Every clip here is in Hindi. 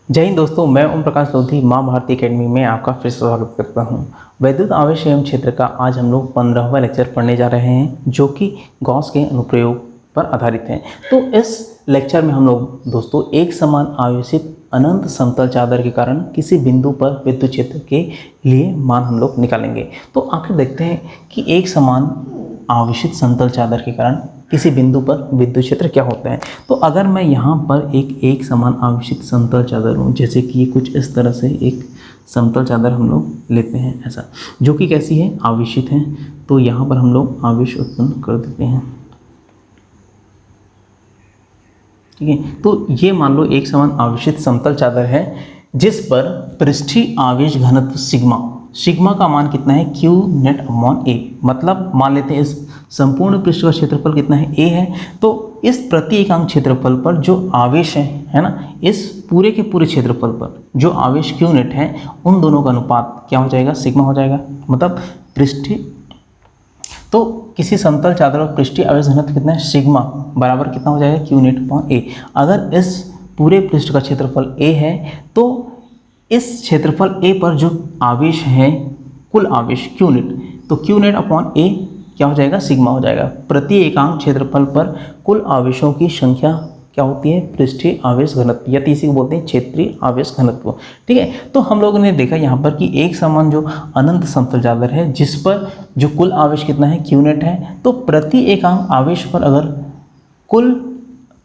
जय हिंद दोस्तों, मैं ओम प्रकाश लोधी माँ भारती एकेडमी में आपका फिर से स्वागत करता हूँ। वैद्युत आवेश एवं क्षेत्र का आज हम लोग 15वां लेक्चर पढ़ने जा रहे हैं, जो कि गॉस के अनुप्रयोग पर आधारित है। तो इस लेक्चर में हम लोग दोस्तों एक समान आवेशित अनंत समतल चादर के कारण किसी बिंदु पर विद्युत क्षेत्र के लिए मान हम लोग निकालेंगे। तो आखिर देखते हैं कि एक समान आवेशित समतल चादर के कारण किसी बिंदु पर विद्युत क्षेत्र क्या होता है। तो अगर मैं यहाँ पर एक समान आवेशित समतल चादर हूँ, जैसे कि कुछ इस तरह से एक समतल चादर हम लोग लेते हैं ऐसा, जो कि कैसी है, आवेशित है। तो यहाँ पर हम लोग आवेश उत्पन्न कर देते हैं, ठीक है। तो ये मान लो एक समान आवेशित समतल चादर है जिस पर पृष्ठीय आवेश घनत्व सिग्मा का मान कितना है, Q नेट अपॉन A। मतलब मान लेते हैं इस संपूर्ण पृष्ठ का क्षेत्रफल कितना है, A है। तो इस प्रति एकांक क्षेत्रफल पर जो आवेश है ना, इस पूरे के पूरे क्षेत्रफल पर जो आवेश Q नेट है, उन दोनों का अनुपात क्या हो जाएगा, सिग्मा हो जाएगा। मतलब पृष्ठीय, तो किसी समतल चादर और पृष्ठीय आवेश घनत्व कितना है, सिग्मा बराबर कितना हो जाएगा, Q नेट अपॉन A। अगर इस पूरे पृष्ठ का क्षेत्रफल A है तो इस क्षेत्रफल A पर जो आवेश है, कुल आवेश Q नेट, तो Q नेट अपॉन A क्या हो जाएगा, सिग्मा हो जाएगा। प्रति एकांक क्षेत्रफल पर कुल आवेशों की संख्या क्या होती है, पृष्ठीय आवेश घनत्व, या इसी को बोलते हैं क्षेत्रीय आवेश घनत्व, ठीक है। तो हम लोगों ने देखा यहाँ पर कि एक समान जो अनंत समतल चादर है जिस पर जो कुल आवेश कितना है, Q नेट है, तो प्रति एकांक आवेश पर अगर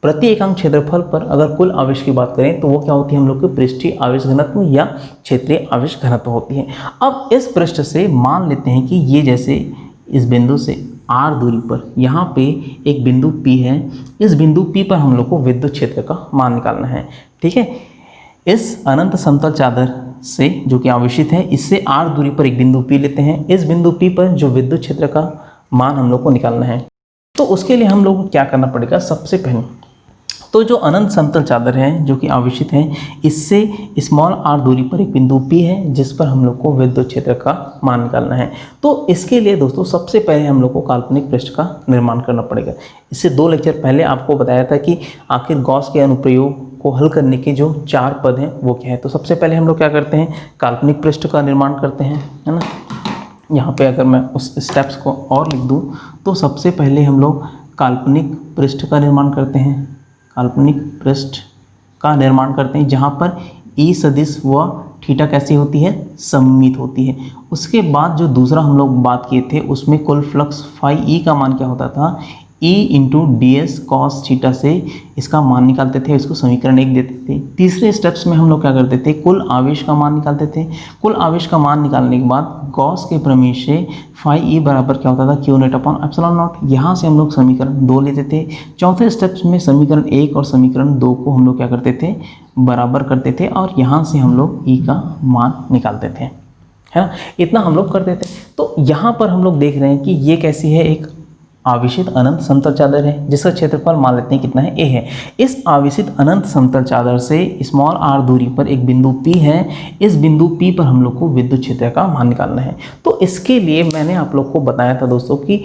प्रति एकांक क्षेत्रफल पर अगर कुल आवेश की बात करें तो वो क्या होती है, हम लोग की पृष्ठीय आवेश घनत्व या क्षेत्रीय आवेश घनत्व होती है। अब इस पृष्ठ से मान लेते हैं कि ये जैसे इस बिंदु से r दूरी पर यहाँ पे एक बिंदु P है। इस बिंदु P पर हम लोग को विद्युत क्षेत्र का मान निकालना है, ठीक है। इस अनंत समतल चादर से जो कि आवेशित है, इससे r दूरी पर एक बिंदु P लेते हैं। इस बिंदु P पर जो विद्युत क्षेत्र का मान हम लोग को निकालना है, तो उसके लिए हम लोग को क्या करना पड़ेगा, सबसे पहले तो जो अनंत समतल चादर है जो कि आवेशित है, इससे स्मॉल r दूरी पर एक बिंदु P है जिस पर हम लोग को विद्युत क्षेत्र का मान निकालना है। तो इसके लिए दोस्तों सबसे पहले हम लोग को काल्पनिक पृष्ठ का निर्माण करना पड़ेगा। इससे 2 लेक्चर पहले आपको बताया था कि आखिर गॉस के अनुप्रयोग को हल करने के जो 4 पद हैं वो क्या है। तो सबसे पहले हम लोग क्या करते हैं, काल्पनिक पृष्ठ का निर्माण करते हैं, है ना। यहाँ पे अगर मैं उस स्टेप्स को और लिख दूँ तो सबसे पहले हम लोग काल्पनिक पृष्ठ का निर्माण करते हैं, काल्पनिक पृष्ठ का निर्माण करते हैं जहाँ पर ई सदिश व थीटा कैसी होती है, सममित होती है। उसके बाद जो दूसरा हम लोग बात किए थे उसमें कुल फ्लक्स फाई ई का मान क्या होता था, E into D S cos theta से इसका मान निकालते थे, इसको समीकरण 1 देते थे। तीसरे स्टेप्स में हम लोग क्या करते थे, कुल आवेश का मान निकालते थे। कुल आवेश का मान निकालने के बाद गॉस के प्रमेय से फाई ई बराबर क्या होता था, Q net upon epsilon not. यहाँ से हम लोग समीकरण 2 लेते थे। चौथे स्टेप्स में समीकरण 1 और समीकरण 2 को हम लोग क्या करते थे, बराबर करते थे और यहाँ से हम लोग E का मान निकालते थे, है ना। इतना हम लोग करते थे। तो यहाँ पर हम लोग देख रहे हैं कि ये कैसी है, एक आवेशित अनंत समतल चादर है जिसका क्षेत्रफल मान लेते हैं कितना है, A है। इस आवेशित अनंत समतल चादर से स्मॉल r दूरी पर एक बिंदु P है। इस बिंदु P पर हम लोग को विद्युत क्षेत्र का मान निकालना है। तो इसके लिए मैंने आप लोग को बताया था दोस्तों कि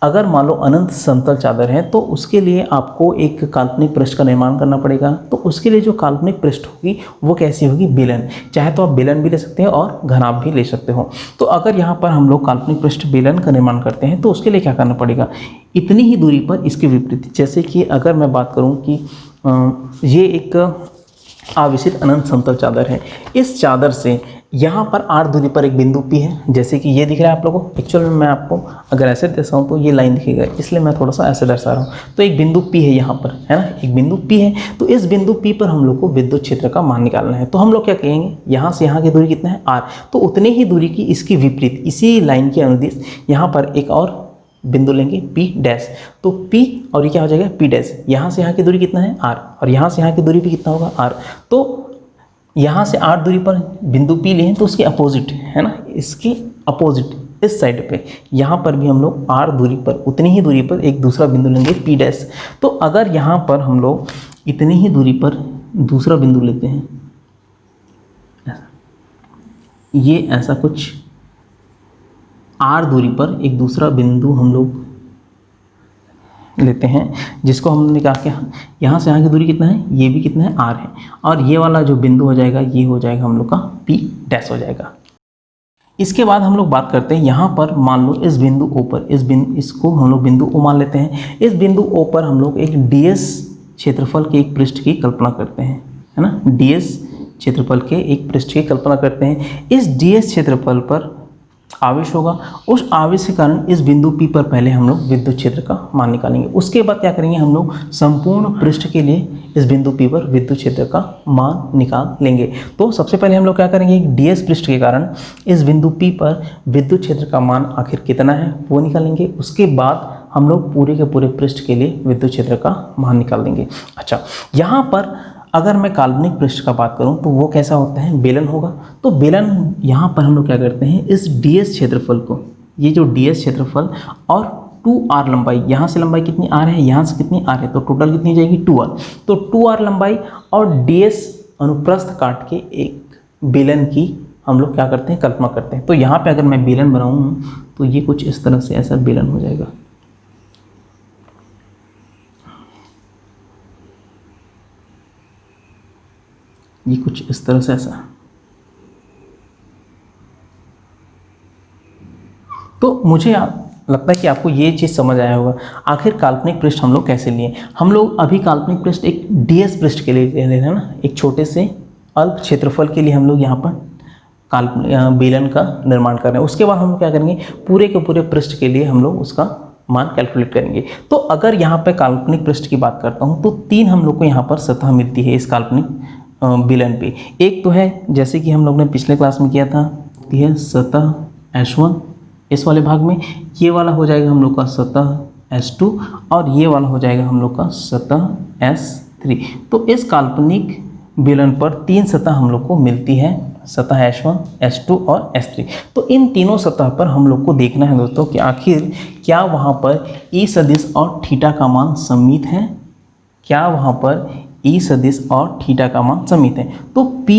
अगर मान लो अनंत समतल चादर है तो उसके लिए आपको एक काल्पनिक पृष्ठ का निर्माण करना पड़ेगा। तो उसके लिए जो काल्पनिक पृष्ठ होगी वो कैसी होगी, बेलन। चाहे तो आप बेलन भी ले सकते हैं और घनाभ भी ले सकते हो। तो अगर यहाँ पर हम लोग काल्पनिक पृष्ठ बेलन का निर्माण करते हैं तो उसके लिए क्या करना पड़ेगा, इतनी ही दूरी पर इसके विपरीत, जैसे कि अगर मैं बात करूँ कि ये एक आवेशित अनंत समतल चादर है, इस चादर से यहाँ पर r दूरी पर एक बिंदु P है, जैसे कि ये दिख रहा है आप लोगों को। एक्चुअल में मैं आपको अगर ऐसे दर्शाऊँ तो ये लाइन दिखेगा, इसलिए मैं थोड़ा सा ऐसे दर्शा रहा हूँ। तो एक बिंदु P है यहाँ पर, है ना, एक बिंदु P है। तो इस बिंदु P पर हम लोग को विद्युत क्षेत्र का मान निकालना है। तो हम लोग क्या कहेंगे, यहाँ से यहाँ की दूरी कितना है, r। तो उतनी ही दूरी की इसकी विपरीत, इसी लाइन के अनुदिश यहाँ पर एक और बिंदु लेंगे P डैश। तो P और ये क्या हो जाएगा, P डैश। यहाँ से यहाँ की दूरी कितना है, r, और यहाँ से यहाँ की दूरी भी कितना होगा, r। तो यहाँ से r दूरी पर बिंदु P लें तो उसके अपोजिट, है ना, इसके अपोजिट इस साइड पे यहाँ पर भी हम लोग r दूरी पर, उतनी ही दूरी पर एक दूसरा बिंदु लेंगे P डैश। तो अगर यहाँ पर हम लोग इतनी ही दूरी पर दूसरा बिंदु लेते हैं, ये ऐसा कुछ r दूरी पर एक दूसरा बिंदु हम लोग लेते हैं, जिसको हमने कहा कि यहाँ से यहाँ की दूरी कितना है, ये भी कितना है, r है, और ये वाला जो बिंदु हो जाएगा ये हो जाएगा हम लोग का P डैश हो जाएगा। इसके बाद हम लोग बात करते हैं यहाँ पर, मान लो इस बिंदु O पर, इसको हम लोग बिंदु O मान लेते हैं। इस बिंदु O पर हम लोग एक ds क्षेत्रफल के एक पृष्ठ की कल्पना करते हैं, है ना, ds क्षेत्रफल के एक पृष्ठ की कल्पना करते हैं। इस ds क्षेत्रफल पर आवेश होगा, उस आवेश के कारण इस बिंदु P पर पहले हम लोग विद्युत क्षेत्र का मान निकालेंगे। उसके बाद क्या करेंगे, हम लोग संपूर्ण पृष्ठ के लिए इस बिंदु P पर विद्युत क्षेत्र का मान निकाल लेंगे। तो सबसे पहले हम लोग क्या करेंगे, ds पृष्ठ के कारण इस बिंदु P पर विद्युत क्षेत्र का मान आखिर कितना है वो निकालेंगे। उसके बाद हम लोग पूरे के पूरे पृष्ठ के लिए विद्युत क्षेत्र का मान निकाल देंगे। अच्छा, यहाँ पर अगर मैं काल्पनिक पृष्ठ का बात करूं तो वो कैसा होता है, बेलन होगा। तो बेलन यहाँ पर हम लोग क्या करते हैं, इस ds क्षेत्रफल को, ये जो ds क्षेत्रफल और 2r लंबाई, यहाँ से लंबाई कितनी r है, यहाँ से कितनी r है, तो टोटल कितनी हो जाएगी 2r। तो 2r लंबाई और ds अनुप्रस्थ काट के एक बेलन की हम लोग क्या करते हैं, कल्पना करते हैं। तो यहाँ पे अगर मैं बेलन बनाऊँ तो ये कुछ इस तरह से ऐसा बेलन हो जाएगा। ये कुछ इस तरह से ऐसा। तो मुझे लगता है कि आपको ये चीज़ समझ आया होगा आखिर काल्पनिक पृष्ठ हम लोग कैसे लिए। हम लोग अभी काल्पनिक पृष्ठ एक ds पृष्ठ के लिए ले रहे हैं ना, एक छोटे से अल्प क्षेत्रफल के लिए हम लोग यहाँ पर बेलन का निर्माण कर रहे हैं। उसके बाद हम लोग क्या करेंगे, पूरे के पूरे पृष्ठ के लिए हम लोग उसका मान कैलकुलेट करेंगे। तो अगर यहाँ पर काल्पनिक पृष्ठ की बात करता हूँ तो 3 हम लोग को यहाँ पर सतह मिलती है इस काल्पनिक बेलन पे। एक तो है जैसे कि हम लोग ने पिछले क्लास में किया था, यह सतह S1, इस वाले भाग में ये वाला हो जाएगा हम लोग का सतह S2 और ये वाला हो जाएगा हम लोग का सतह S3। तो इस काल्पनिक बेलन पर 3 सतह हम लोग को मिलती है, सतह S1, S2 और S3। तो इन तीनों सतह पर हम लोग को देखना है दोस्तों कि आखिर क्या वहाँ पर E सदिश और थीटा का मान सममित है, क्या वहाँ पर E सदिश और थीटा का मान सममित है। तो P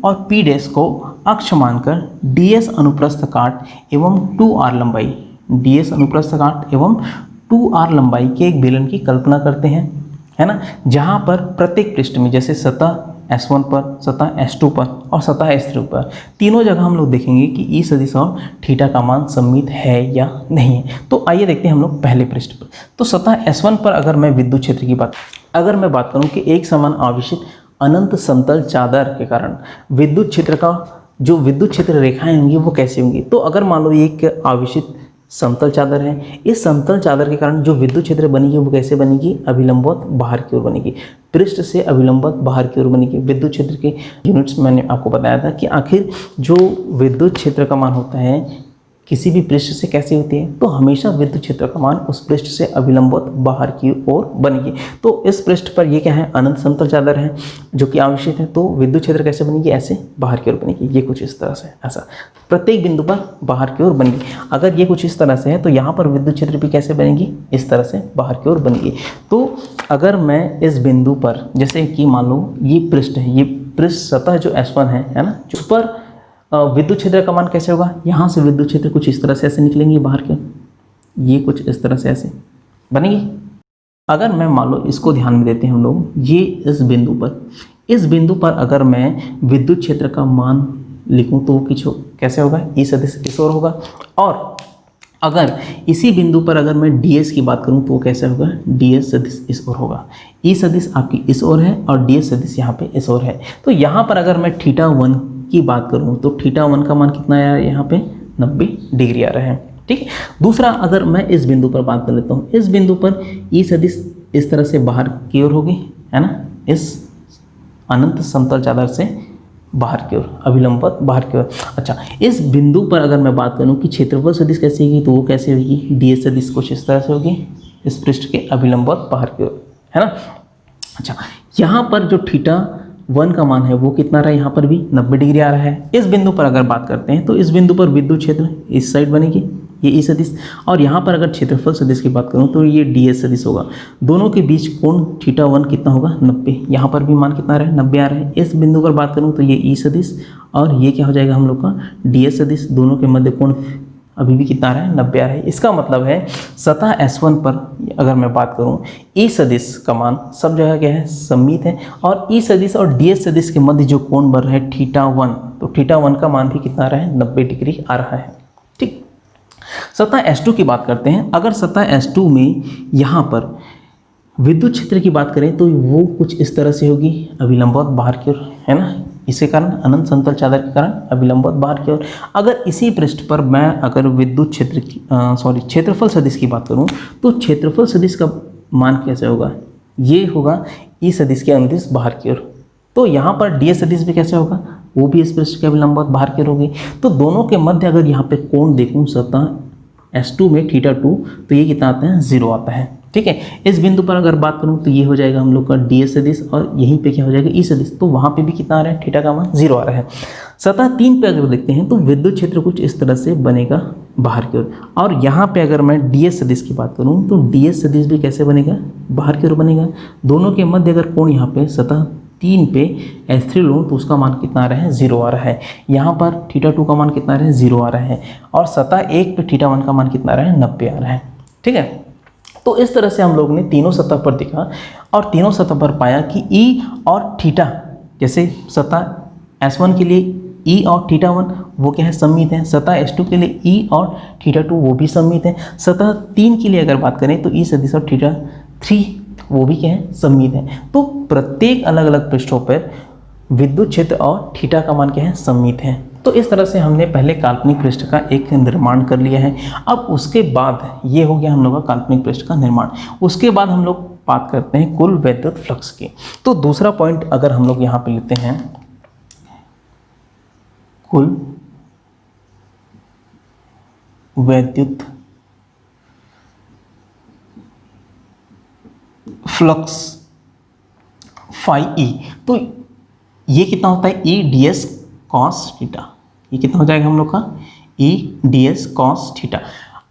और P डैश को अक्ष मानकर ds अनुप्रस्थ काट एवं 2r लंबाई, ds अनुप्रस्थ काट एवं 2r लंबाई के एक बेलन की कल्पना करते हैं, है ना, जहाँ पर प्रत्येक पृष्ठ में जैसे सतह S1 पर, सतह S2 पर और सतह S3 पर तीनों जगह हम लोग देखेंगे कि E सदिश और थीटा का मान सममित है या नहीं है। तो आइए देखते हैं हम लोग पहले पृष्ठ पर। तो सतह S1 पर अगर मैं विद्युत क्षेत्र की बात करूं कि एक समान आवेशित अनंत समतल चादर के कारण विद्युत क्षेत्र का जो विद्युत क्षेत्र रेखाएं होंगी वो कैसे होंगी। तो अगर मान लो ये एक आवेशित समतल चादर है, इस समतल चादर के कारण जो विद्युत क्षेत्र बनेगी वो कैसे बनेगी, अभिलंबवत बाहर की ओर बनेगी, पृष्ठ से अभिलंबवत बाहर की ओर बनेगी। विद्युत क्षेत्र के यूनिट्स मैंने आपको बताया था कि आखिर जो विद्युत क्षेत्र का मान होता है किसी भी पृष्ठ से कैसे होती है, तो हमेशा विद्युत क्षेत्र का मान उस पृष्ठ से अभिलंबवत बाहर की ओर बनेगी। तो इस पृष्ठ पर ये क्या है, अनंत समतल चादर है जो कि आवेशित है, तो विद्युत क्षेत्र कैसे बनेगी, ऐसे बाहर की ओर बनेगी। ये कुछ इस तरह से, ऐसा प्रत्येक बिंदु पर बाहर की ओर बनेगी। अगर ये कुछ इस तरह से है तो यहाँ पर विद्युत क्षेत्र भी कैसे बनेगी, इस तरह से बाहर की ओर बनेगी। तो अगर मैं इस बिंदु पर, जैसे कि मान लो ये पृष्ठ है, ये पृष्ठ सतह जो S1 है ना, जो पर विद्युत क्षेत्र का मान कैसे होगा, यहाँ से विद्युत क्षेत्र कुछ इस तरह से ऐसे निकलेंगे बाहर के, ये कुछ इस तरह से ऐसे बनेगी। अगर मैं मान लो इसको ध्यान में देते हैं हम लोग, ये इस बिंदु पर अगर मैं विद्युत क्षेत्र का मान लिखूं तो वो कैसे होगा, ई सदिश इस ओर होगा। और अगर इसी बिंदु पर अगर मैं ds की बात करूं तो वो कैसे होगा, ds सदिश इस ओर होगा, ई सदिश आपकी इस ओर है और ds सदिश यहाँ पे इस ओर है। तो यहाँ पर अगर मैं θ1 की बात करूं तो θ1 का मान कितना आया है, यहाँ पे 90 डिग्री आ रहा है, ठीक है। दूसरा अगर मैं इस बिंदु पर बात कर लेता हूँ, इस बिंदु पर ई सदिश इस तरह से बाहर की ओर होगी, है ना, इस अनंत समतल चादर से बाहर की ओर, अभिलंबवत बाहर की ओर। अच्छा, इस बिंदु पर अगर मैं बात करूं कि क्षेत्रफल सदिश कैसे होगी, तो वो कैसे होगी, ds सदिश कुछ इस तरह से होगी, इस पृष्ठ के अभिलंबवत बाहर की ओर, है ना। अच्छा, यहाँ पर जो θ1 का मान है वो कितना रहा है, यहाँ पर भी 90 डिग्री आ रहा है। इस बिंदु पर अगर बात करते हैं तो इस बिंदु पर विद्युत क्षेत्र इस साइड बनेगी, ये ई सदिश, और यहाँ पर अगर क्षेत्रफल सदिश की बात करूँ तो ये ds सदिश होगा। दोनों के बीच कोण θ1 कितना होगा, 90। यहाँ पर भी मान कितना आ रहा है, 90 आ रहा है। इस बिंदु पर बात करूँ तो ये ई सदिश और ये क्या हो जाएगा हम लोग का ds सदिश, दोनों के मध्य कोण अभी भी कितना आ रहा है, 90 आ रहा है। इसका मतलब है सतह S1 पर अगर मैं बात करूं, ई सदिश का मान सब जगह क्या है, सममित है, और ई सदिश और डी एस सदिश के मध्य जो कोण बन रहा है θ1, तो θ1 का मान भी कितना आ रहा है, 90 डिग्री आ रहा है। ठीक, सतह S2 की बात करते हैं। अगर सतह S2 में यहाँ पर विद्युत क्षेत्र की बात करें तो वो कुछ इस तरह से होगी, अभिलंबवत बाहर की ओर, है ना, इसी कारण अनंत समतल चादर के कारण अभिलंबवत बाहर की ओर। अगर इसी पृष्ठ पर मैं अगर विद्युत क्षेत्र की क्षेत्रफल सदिश की बात करूं तो क्षेत्रफल सदिश का मान कैसे होगा, ये होगा ई सदिश के अनुदिश बाहर की ओर। तो यहाँ पर डी एस सदिश भी कैसे होगा, वो भी इस पृष्ठ के अभिलंबवत बाहर की ओर होगी। तो दोनों के मध्य अगर यहाँ पे कोण देखूँ सतह S2 में θ2, तो ये कितना आता है, 0 आता है। ठीक है, इस बिंदु पर अगर बात करूं तो ये हो जाएगा हम लोग का डी एस सदिश, और यहीं पे क्या हो जाएगा, ई सदिश, तो वहां पे भी कितना आ रहा है, थीटा का मान 0 आ रहा है। सतह 3 पे अगर देखते हैं तो विद्युत क्षेत्र कुछ इस तरह से बनेगा बाहर की ओर, और यहाँ पे अगर मैं डी एस सदिश की बात करूँ तो डी एस सदिश भी कैसे बनेगा, बाहर की ओर बनेगा। दोनों के मध्य अगर कोण यहाँ पे सतह 3 पे S3 लूँ तो उसका मान कितना आ रहा है, 0 आ रहा है। यहाँ पर θ2 का मान कितना आ रहा है, 0 आ रहा है, और सतह 1 पे θ1 का मान कितना आ रहा है, 90 आ रहा है। ठीक है, तो इस तरह से हम लोग ने तीनों सतह पर देखा और तीनों सतह पर पाया कि ई और थीटा, जैसे सतह S1 के लिए ई और θ1 वो क्या है, सममित है। सतह S2 के लिए ई और θ2 वो भी सममित है। सतह 3 के लिए अगर बात करें तो ई सदिश और θ3 वो भी क्या है, सममित है। तो प्रत्येक अलग अलग पृष्ठों पर विद्युत क्षेत्र और थीटा का मान क्या है, सममित है। तो इस तरह से हमने पहले काल्पनिक पृष्ठ का एक निर्माण कर लिया है। अब उसके बाद ये हो गया हम लोग का काल्पनिक पृष्ठ का निर्माण। उसके बाद हम लोग बात करते हैं कुल वैद्युत फ्लक्स की। तो दूसरा पॉइंट अगर हम लोग यहाँ पे लेते हैं, कुल वैद्युत फ्लक्स फाई ई, तो ये कितना होता है, E D S cos theta. ये कितना हो जाएगा हम लोग का, E D S cos theta.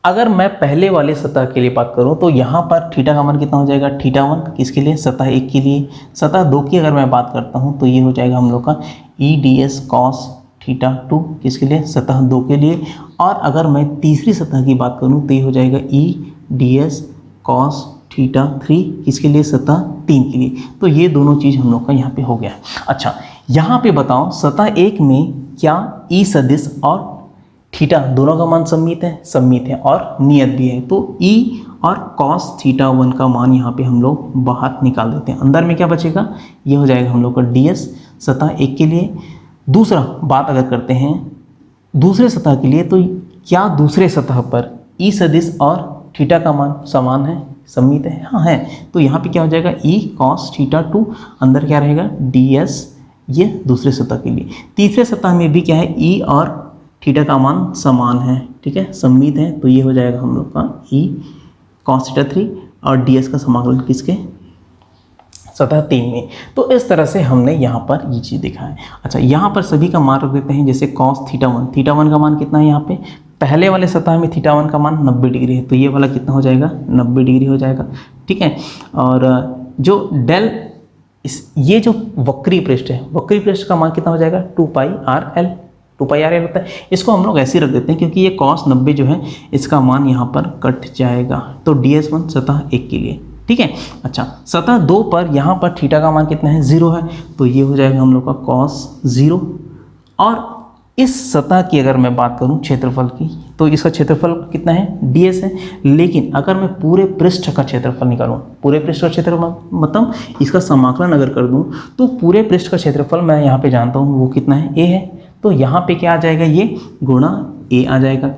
अगर मैं पहले वाले सतह के लिए बात करूं तो यहाँ पर थीटा का मान कितना हो जाएगा, θ1 किसके लिए, सतह 1 के लिए। सतह 2 की अगर मैं बात करता हूं तो ये हो जाएगा हम लोग का ई डी एस कॉस θ2 किसके लिए, सतह 2 के लिए। और अगर मैं तीसरी सतह की बात करूँ तो ये हो जाएगा ई डी एस कॉस θ3 किसके लिए, सतह 3 के लिए। तो ये दोनों चीज़ हम लोग का यहाँ पे हो गया। अच्छा, यहाँ पे बताओ सतह 1 में क्या ई सदिश और थीटा दोनों का मान सममित है, सममित है और नियत भी है। तो ई और कॉस θ1 का मान यहाँ पे हम लोग बाहर निकाल देते हैं। अंदर में क्या बचेगा, ये हो जाएगा हम लोग का डी एस सतह 1 के लिए। दूसरा बात अगर करते हैं दूसरे सतह के लिए, तो क्या दूसरे सतह पर ई सदिश और थीटा का मान समान है, सममित है, हाँ है। तो यहाँ पे क्या हो जाएगा, ई कॉस θ2, अंदर क्या रहेगा, डी एस, ये दूसरे सतह के लिए। तीसरे सतह में भी क्या है, ई और थीटा का मान समान है, ठीक है, सममित है। तो ये हो जाएगा हम लोग का ई कॉस θ3 और डी एस का समाकलन किसके, सतह 3 में। तो इस तरह से हमने यहाँ पर ये चीज़ देखा है। अच्छा, यहाँ पर सभी का मान रख देते हैं, जैसे कॉस θ1 का मान कितना है, यहाँ पे पहले वाले सतह में θ1 का मान 90 डिग्री है, तो ये वाला कितना हो जाएगा, 90 डिग्री हो जाएगा, ठीक है। और जो डेल ये जो वक्री पृष्ठ है, वक्री पृष्ठ का मान कितना हो जाएगा, 2πr l होता है। इसको हम लोग ऐसे ही रख देते हैं क्योंकि ये कॉस 90 जो है इसका मान यहाँ पर कट जाएगा। तो ds1 सतह 1 के लिए, ठीक है। अच्छा, सतह 2 पर यहाँ पर थीटा का मान कितना है, 0 है, तो ये हो जाएगा हम लोग का कॉस 0। और इस सतह की अगर मैं बात करूं क्षेत्रफल की, तो इसका क्षेत्रफल कितना है, ds है। लेकिन अगर मैं पूरे पृष्ठ का क्षेत्रफल निकालूं, पूरे पृष्ठ का क्षेत्रफल मतलब इसका समाकलन अगर कर दूं, तो पूरे पृष्ठ का क्षेत्रफल मैं यहाँ पे जानता हूँ वो कितना है, a है। तो यहाँ पे क्या आ जाएगा, ये गुणा a आ जाएगा।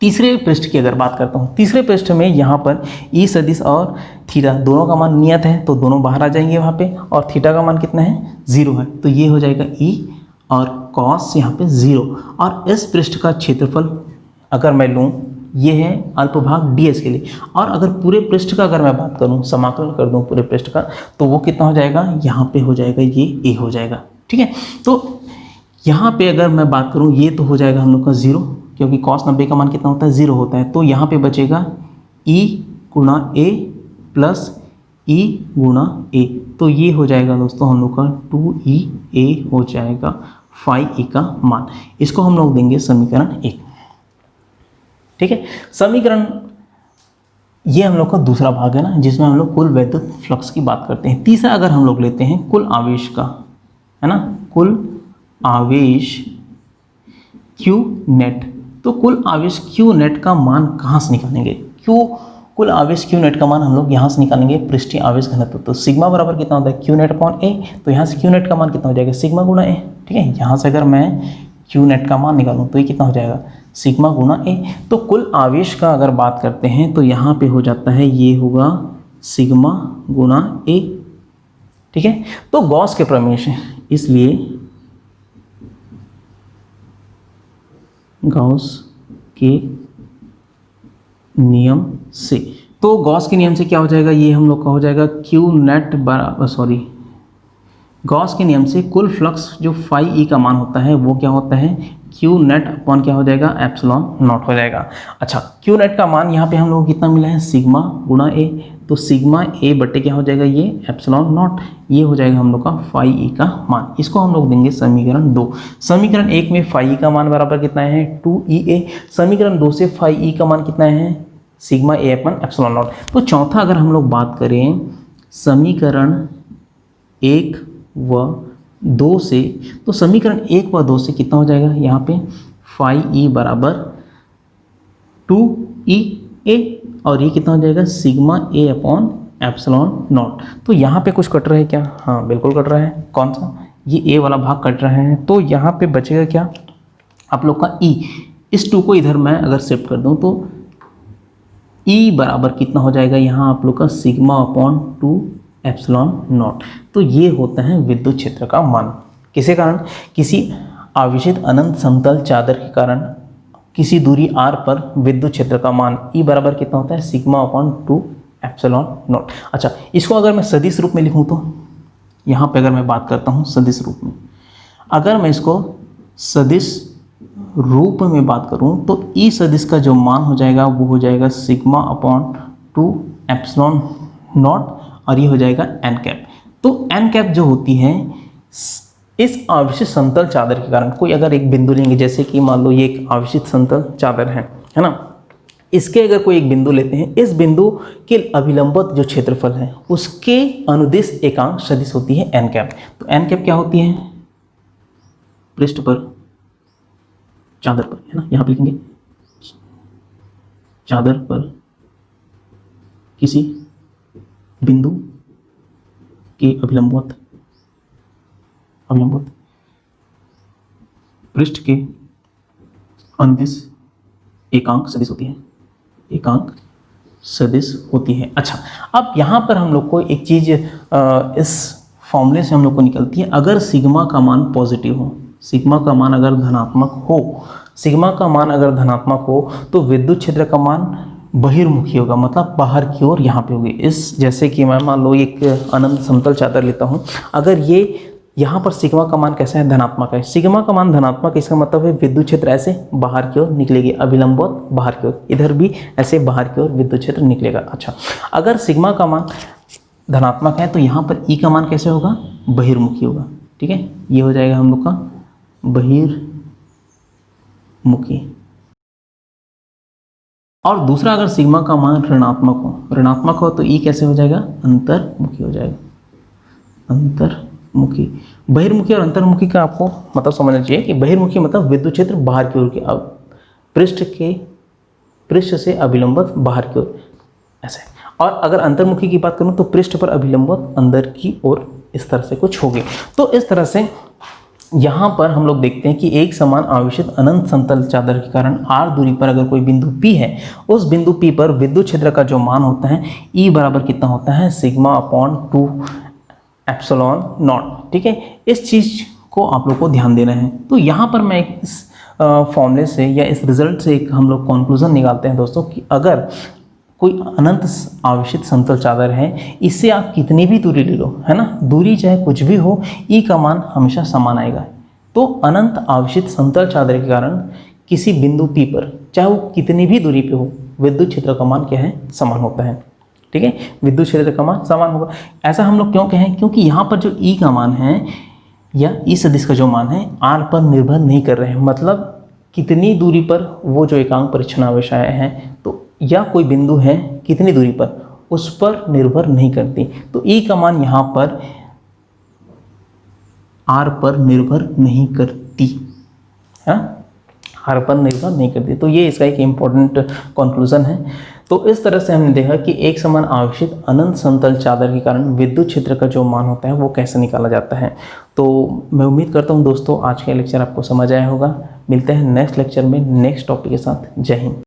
तीसरे पृष्ठ की अगर बात करता हूँ, तीसरे पृष्ठ में यहाँ पर ई सदिश और थीटा दोनों का मान नियत है, तो दोनों बाहर आ जाएंगे वहाँ पे, और थीटा का मान कितना है, 0 है। तो ये हो जाएगा ई और कॉस यहाँ पे 0। और इस पृष्ठ का क्षेत्रफल अगर मैं लूँ, ये है अल्पभाग ds के लिए। और अगर पूरे पृष्ठ का अगर मैं बात करूँ, समाकलन कर दूँ पूरे पृष्ठ का, तो वो कितना हो जाएगा, यहाँ पे हो जाएगा ये a हो जाएगा, ठीक है। तो यहाँ पे अगर मैं बात करूँ, ये तो हो जाएगा हम लोग का 0, क्योंकि cos 90 का मान कितना होता है, 0 होता है। तो यहाँ पे बचेगा e गुणा a प्लस e गुणा a। तो ये हो जाएगा दोस्तों हम लोग का 2e हो जाएगा फाई e का मान। इसको हम लोग देंगे समीकरण 1। ठीक है। समीकरण ये हम लोग का दूसरा भाग है ना, जिसमें हम लोग कुल वैद्युत फ्लक्स की बात करते हैं। तीसरा अगर हम लोग लेते हैं कुल आवेश का, है ना, कुल आवेश Q नेट, तो कुल आवेश Q नेट का मान कहाँ से निकालेंगे? कुल आवेश Q नेट का मान हम लोग यहाँ से निकालेंगे पृष्ठीय आवेश घनत्व। तो सिग्मा बराबर कितना होता है Q नेट अपॉन A, तो यहाँ से Q नेट का मान कितना हो जाएगा सिग्मा गुणा A, ठीक है। यहाँ से अगर मैं Q नेट का मान निकालूँ तो ये कितना हो जाएगा सिग्मा गुणा A। तो कुल आवेश का अगर बात करते हैं तो यहाँ पे हो जाता है, ये होगा सिग्मा गुणा A, ठीक है। तो गॉस के प्रमेय से, इसलिए गॉस के नियम से, तो गॉस के नियम से क्या हो जाएगा, ये हम लोग का हो जाएगा Q नेट बराबर गॉस के नियम से कुल फ्लक्स जो फाई ई का मान होता है वो क्या होता है Q नेट अपॉन क्या हो जाएगा एप्सिलॉन नॉट हो जाएगा। अच्छा, Q नेट का मान यहाँ पे हम लोग कितना मिला है सिग्मा गुणा A, तो सिग्मा A बट्टे क्या हो जाएगा ये एप्सिलॉन नॉट, ये हो जाएगा हम लोग का फाई ई का मान। इसको हम लोग देंगे समीकरण 2। समीकरण 1 में फाई ई का मान बराबर कितना है 2EA, समीकरण 2 से फाई ई का मान कितना है sigma A upon epsilon not. तो चौथा अगर हम लोग बात करें समीकरण 1 व 2 से, तो समीकरण 1 व 2 से कितना हो जाएगा यहाँ पे फाई ई बराबर 2EA, और ये कितना हो जाएगा sigma A upon epsilon not. तो यहाँ पे कुछ कट रहा है क्या? हाँ बिल्कुल कट रहा है। कौन सा? ये A वाला भाग कट रहा है। तो यहाँ पे बचेगा क्या आप लोग का E। इस 2 को इधर मैं अगर शिफ्ट कर दूँ तो E बराबर कितना हो जाएगा यहाँ आप लोग का सिग्मा अपॉन 2 एप्सिलॉन नॉट। तो ये होता है विद्युत क्षेत्र का मान। किसके कारण? किसी आवेशित अनंत समतल चादर के कारण किसी दूरी r पर विद्युत क्षेत्र का मान E बराबर कितना होता है सिग्मा अपॉन 2 एप्सिलॉन नॉट। अच्छा, इसको अगर मैं सदिश रूप में लिखूँ तो यहाँ पे अगर मैं बात करता हूँ सदिश रूप में, अगर मैं इसको सदिश रूप में बात करूँ तो E सदिश का जो मान हो जाएगा वो हो जाएगा सिग्मा अपॉन 2 एप्सिलॉन नॉट, और ये हो जाएगा एन कैप। तो एन कैप जो होती है इस आवेशित समतल चादर के कारण, कोई अगर एक बिंदु लेंगे, जैसे कि मान लो ये एक आवेशित समतल चादर है ना, इसके अगर कोई एक बिंदु लेते हैं, इस बिंदु के अभिलंबित जो क्षेत्रफल है उसके अनुदिश एकांक सदिश होती है एन कैप। तो एन कैप क्या होती है पृष्ठ पर चादर पर, है ना, यहाँ पे लिखेंगे चादर पर किसी बिंदु के अभिलंबित पृष्ठ के अनुदिश एकांक सदिश होती है, एकांक सदिश होती है। अच्छा, अब यहाँ पर हम लोग को एक चीज़ इस फॉर्मूले से हम लोग को निकलती है, अगर सिग्मा का मान पॉजिटिव हो, सिग्मा का मान अगर धनात्मक हो, सिग्मा का मान अगर धनात्मक हो तो विद्युत क्षेत्र का मान बहिर्मुखी होगा, मतलब बाहर की ओर यहाँ पे होगी। इस जैसे कि मैं मान लो एक अनंत समतल चादर लेता हूँ, अगर ये यहाँ पर सिग्मा का मान कैसा है धनात्मक है, सिग्मा का मान धनात्मक, इसका मतलब है विद्युत क्षेत्र ऐसे बाहर की ओर निकलेगी, अभिलंबित बाहर की ओर, इधर भी ऐसे बाहर की ओर विद्युत क्षेत्र निकलेगा। अच्छा, अगर सिग्मा का मान धनात्मक है तो यहाँ पर ई का मान कैसे होगा बहिर्मुखी होगा, ठीक है, ये हो जाएगा हम लोग का बहिर्मुखी। और दूसरा, अगर सिग्मा का मान ऋणात्मक हो तो ई कैसे हो जाएगा अंतर्मुखी हो जाएगा, अंतर्मुखी। बहिर्मुखी और अंतर्मुखी का आपको मतलब समझना चाहिए कि बहिर्मुखी मतलब विद्युत क्षेत्र बाहर की ओर के, पृष्ठ से अभिलंबित बाहर की ओर ऐसे, और अगर अंतर्मुखी की बात करूं तो पृष्ठ पर अभिलंबित अंदर की ओर, इस तरह से कुछ होगी। तो इस तरह से यहाँ पर हम लोग देखते हैं कि एक समान आवेशित अनंत समतल चादर के कारण r दूरी पर अगर कोई बिंदु P है, उस बिंदु P पर विद्युत क्षेत्र का जो मान होता है E बराबर कितना होता है सिग्मा अपॉन 2 एप्सिलॉन नॉट, ठीक है। इस चीज़ को आप लोग को ध्यान देना है। तो यहाँ पर मैं इस फॉर्मूले से या इस रिजल्ट से एक हम लोग कंक्लूजन निकालते हैं दोस्तों कि अगर कोई अनंत आवेशित समतल चादर है, इससे आप कितनी भी दूरी ले लो, है ना, दूरी चाहे कुछ भी हो, ई का मान हमेशा समान आएगा। तो अनंत आवेशित समतल चादर के कारण किसी बिंदु P पर चाहे वो कितनी भी दूरी पे हो, विद्युत क्षेत्र का मान क्या है समान होता है, ठीक है, विद्युत क्षेत्र का मान समान होगा। ऐसा हम लोग क्यों कहें? क्योंकि यहाँ पर जो ई का मान है या ई सदिश का जो मान है r पर निर्भर नहीं कर रहे हैं, मतलब कितनी दूरी पर वो जो एकांक परीक्षण आवेश आए हैं, तो या कोई बिंदु है कितनी दूरी पर, उस पर निर्भर नहीं करती। तो ई का मान यहाँ पर आर पर निर्भर नहीं करती, हाँ, आर पर निर्भर नहीं करती। तो ये इसका एक इम्पोर्टेंट कंक्लूजन है। तो इस तरह से हमने देखा कि एक समान आवेशित अनंत समतल चादर के कारण विद्युत क्षेत्र का जो मान होता है वो कैसे निकाला जाता है। तो मैं उम्मीद करता हूँ दोस्तों आज का लेक्चर आपको समझ आया होगा। मिलते हैं नेक्स्ट लेक्चर में नेक्स्ट टॉपिक के साथ। जय हिंद।